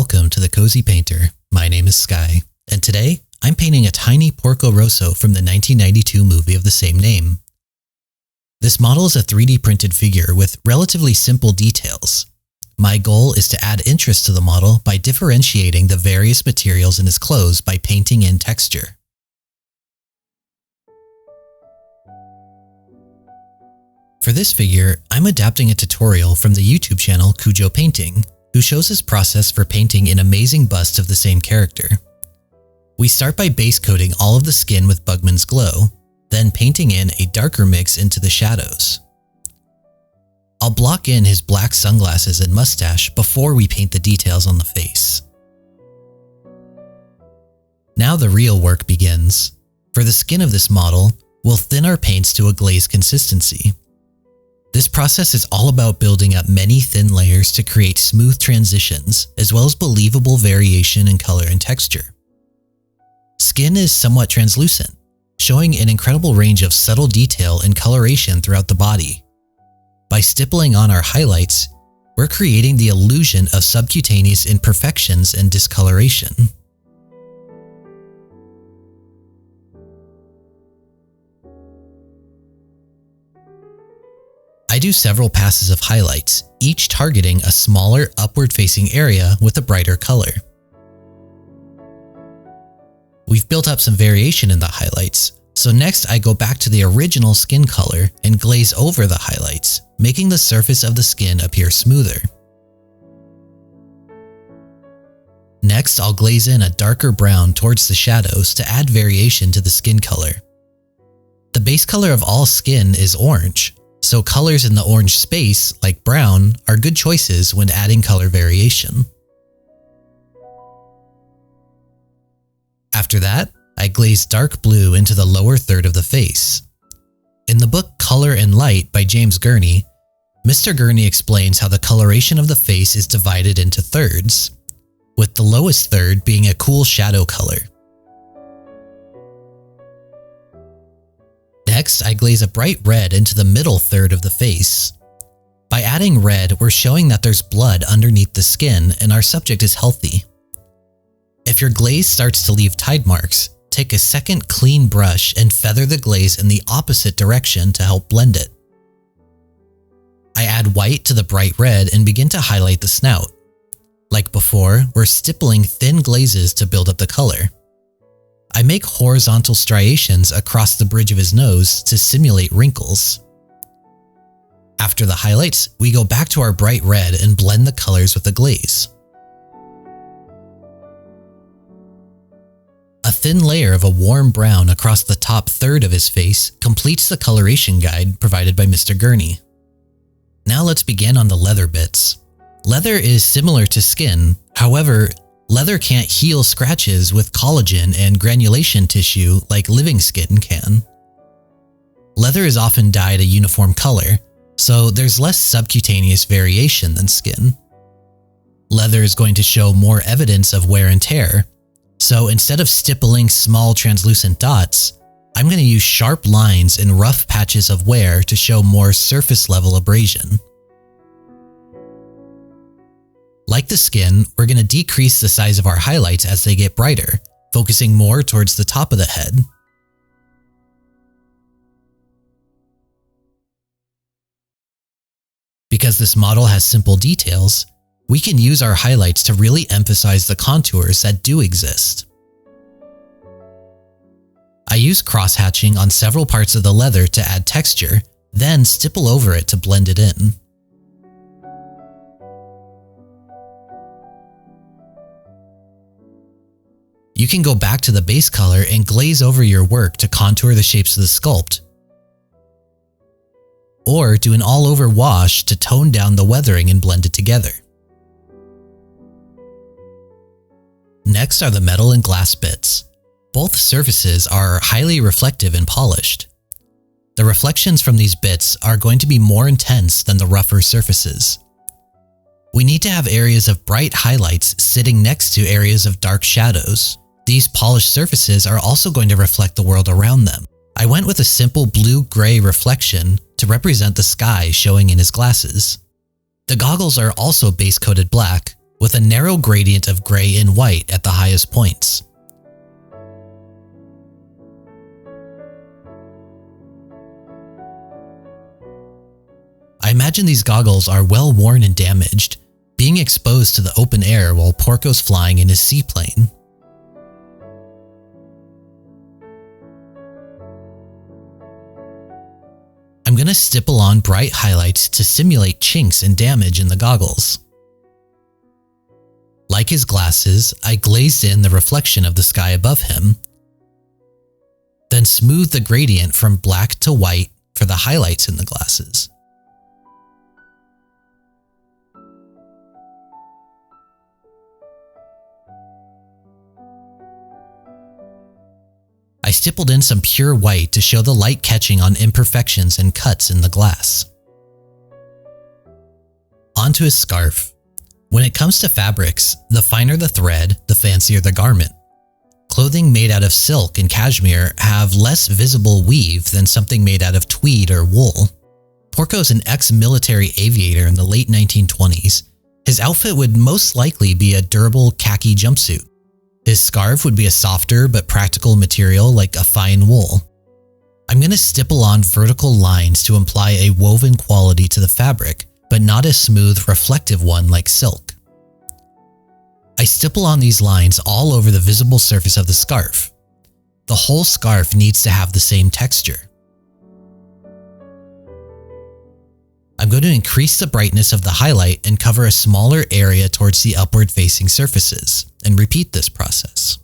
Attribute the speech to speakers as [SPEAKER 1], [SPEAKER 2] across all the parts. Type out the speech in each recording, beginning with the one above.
[SPEAKER 1] Welcome to the Cozy Painter. My name is Sky, and today I'm painting a tiny Porco Rosso from the 1992 movie of the same name. This model is a 3D printed figure with relatively simple details. My goal is to add interest to the model by differentiating the various materials in his clothes by painting in texture. For this figure, I'm adapting a tutorial from the YouTube channel Cujo Painting, who shows his process for painting an amazing bust of the same character. We start by base coating all of the skin with Bugman's Glow, then painting in a darker mix into the shadows. I'll block in his black sunglasses and mustache before we paint the details on the face. Now the real work begins. For the skin of this model, we'll thin our paints to a glaze consistency. This process is all about building up many thin layers to create smooth transitions, as well as believable variation in color and texture. Skin is somewhat translucent, showing an incredible range of subtle detail and coloration throughout the body. By stippling on our highlights, we're creating the illusion of subcutaneous imperfections and discoloration. I do several passes of highlights, each targeting a smaller upward-facing area with a brighter color. We've built up some variation in the highlights, so next I go back to the original skin color and glaze over the highlights, making the surface of the skin appear smoother. Next, I'll glaze in a darker brown towards the shadows to add variation to the skin color. The base color of all skin is orange, so colors in the orange space, like brown, are good choices when adding color variation. After that, I glaze dark blue into the lower third of the face. In the book Color and Light by James Gurney, Mr. Gurney explains how the coloration of the face is divided into thirds, with the lowest third being a cool shadow color. Next, I glaze a bright red into the middle third of the face. By adding red, we're showing that there's blood underneath the skin and our subject is healthy. If your glaze starts to leave tide marks, take a second clean brush and feather the glaze in the opposite direction to help blend it. I add white to the bright red and begin to highlight the snout. Like before, we're stippling thin glazes to build up the color. I make horizontal striations across the bridge of his nose to simulate wrinkles. After the highlights, we go back to our bright red and blend the colors with the glaze. A thin layer of a warm brown across the top third of his face completes the coloration guide provided by Mr. Gurney. Now let's begin on the leather bits. Leather is similar to skin, however, leather can't heal scratches with collagen and granulation tissue like living skin can. Leather is often dyed a uniform color, so there's less subcutaneous variation than skin. Leather is going to show more evidence of wear and tear, so instead of stippling small translucent dots, I'm going to use sharp lines and rough patches of wear to show more surface-level abrasion. Like the skin, we're going to decrease the size of our highlights as they get brighter, focusing more towards the top of the head. Because this model has simple details, we can use our highlights to really emphasize the contours that do exist. I use cross-hatching on several parts of the leather to add texture, then stipple over it to blend it in. You can go back to the base color and glaze over your work to contour the shapes of the sculpt, or do an all-over wash to tone down the weathering and blend it together. Next are the metal and glass bits. Both surfaces are highly reflective and polished. The reflections from these bits are going to be more intense than the rougher surfaces. We need to have areas of bright highlights sitting next to areas of dark shadows. These polished surfaces are also going to reflect the world around them. I went with a simple blue-gray reflection to represent the sky showing in his glasses. The goggles are also base-coated black, with a narrow gradient of gray and white at the highest points. I imagine these goggles are well worn and damaged, being exposed to the open air while Porco's flying in his seaplane. I'm going to stipple on bright highlights to simulate chinks and damage in the goggles. Like his glasses, I glazed in the reflection of the sky above him, then smoothed the gradient from black to white for the highlights in the glasses. I stippled in some pure white to show the light catching on imperfections and cuts in the glass. Onto his scarf. When it comes to fabrics, the finer the thread, the fancier the garment. Clothing made out of silk and cashmere have less visible weave than something made out of tweed or wool. Porco's an ex-military aviator in the late 1920s. His outfit would most likely be a durable khaki jumpsuit. His scarf would be a softer but practical material like a fine wool. I'm going to stipple on vertical lines to imply a woven quality to the fabric, but not a smooth, reflective one like silk. I stipple on these lines all over the visible surface of the scarf. The whole scarf needs to have the same texture. I'm going to increase the brightness of the highlight and cover a smaller area towards the upward-facing surfaces, and repeat this process.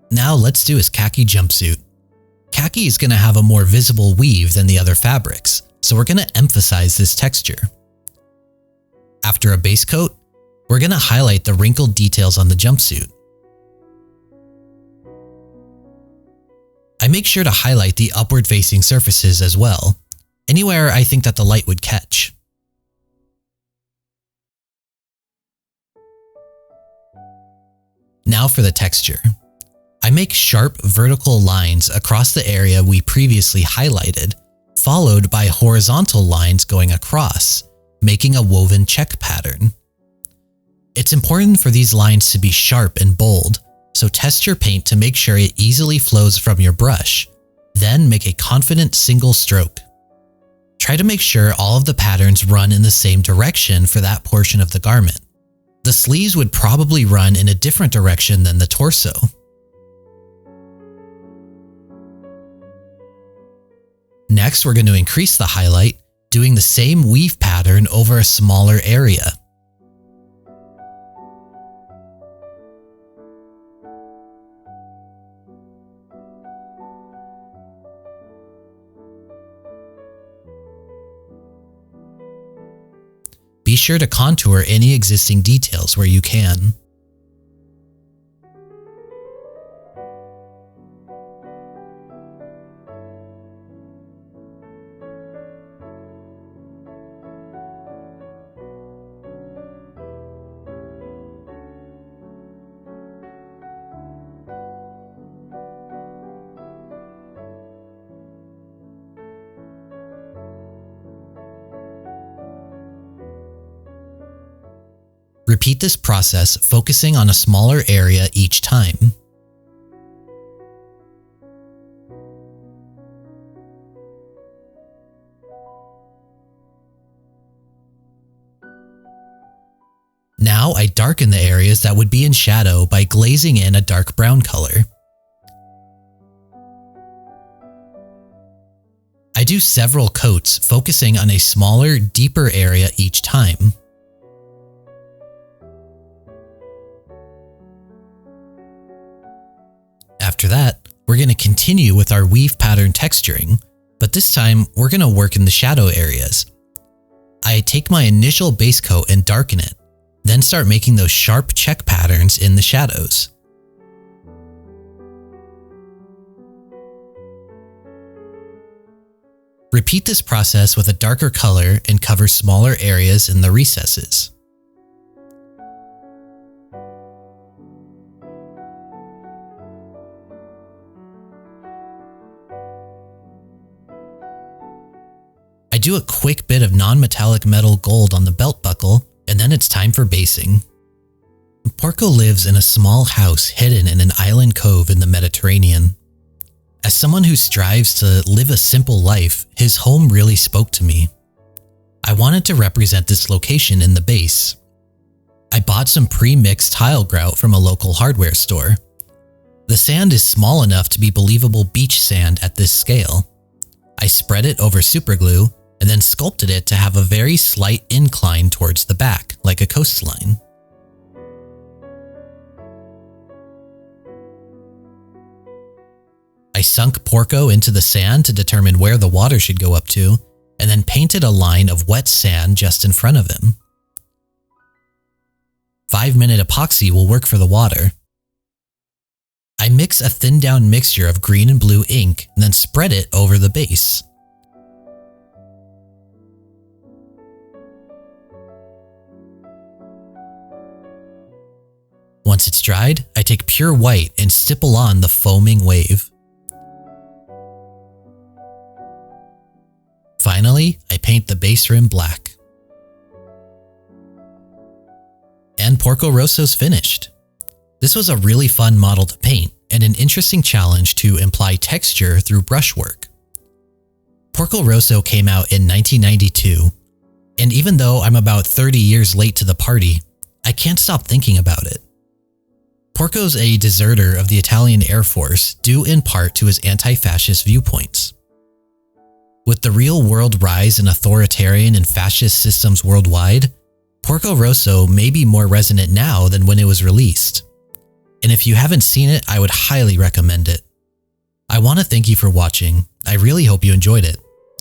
[SPEAKER 1] Now let's do his khaki jumpsuit. Khaki is going to have a more visible weave than the other fabrics, so we're going to emphasize this texture. After a base coat, we're going to highlight the wrinkled details on the jumpsuit. I make sure to highlight the upward-facing surfaces as well, anywhere I think that the light would catch. Now for the texture. I make sharp vertical lines across the area we previously highlighted, followed by horizontal lines going across, making a woven check pattern. It's important for these lines to be sharp and bold, so test your paint to make sure it easily flows from your brush, then make a confident single stroke. Try to make sure all of the patterns run in the same direction for that portion of the garment. The sleeves would probably run in a different direction than the torso. Next, we're going to increase the highlight, doing the same weave pattern over a smaller area. Be sure to contour any existing details where you can. Repeat this process, focusing on a smaller area each time. Now I darken the areas that would be in shadow by glazing in a dark brown color. I do several coats, focusing on a smaller, deeper area each time. After that, we're going to continue with our weave pattern texturing, but this time we're going to work in the shadow areas. I take my initial base coat and darken it, then start making those sharp check patterns in the shadows. Repeat this process with a darker color and cover smaller areas in the recesses. I do a quick bit of non-metallic metal gold on the belt buckle, and then it's time for basing. Porco lives in a small house hidden in an island cove in the Mediterranean. As someone who strives to live a simple life, his home really spoke to me. I wanted to represent this location in the base. I bought some pre-mixed tile grout from a local hardware store. The sand is small enough to be believable beach sand at this scale. I spread it over superglue and then sculpted it to have a very slight incline towards the back, like a coastline. I sunk Porco into the sand to determine where the water should go up to, and then painted a line of wet sand just in front of him. 5-minute epoxy will work for the water. I mix a thinned down mixture of green and blue ink and then spread it over the base. Once it's dried, I take pure white and stipple on the foaming wave. Finally, I paint the base rim black. And Porco Rosso's finished. This was a really fun model to paint and an interesting challenge to imply texture through brushwork. Porco Rosso came out in 1992, and even though I'm about 30 years late to the party, I can't stop thinking about it. Porco's a deserter of the Italian Air Force due in part to his anti-fascist viewpoints. With the real-world rise in authoritarian and fascist systems worldwide, Porco Rosso may be more resonant now than when it was released. And if you haven't seen it, I would highly recommend it. I want to thank you for watching. I really hope you enjoyed it.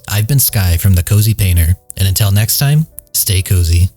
[SPEAKER 1] I've been Sky from The Cozy Painter, and until next time, stay cozy.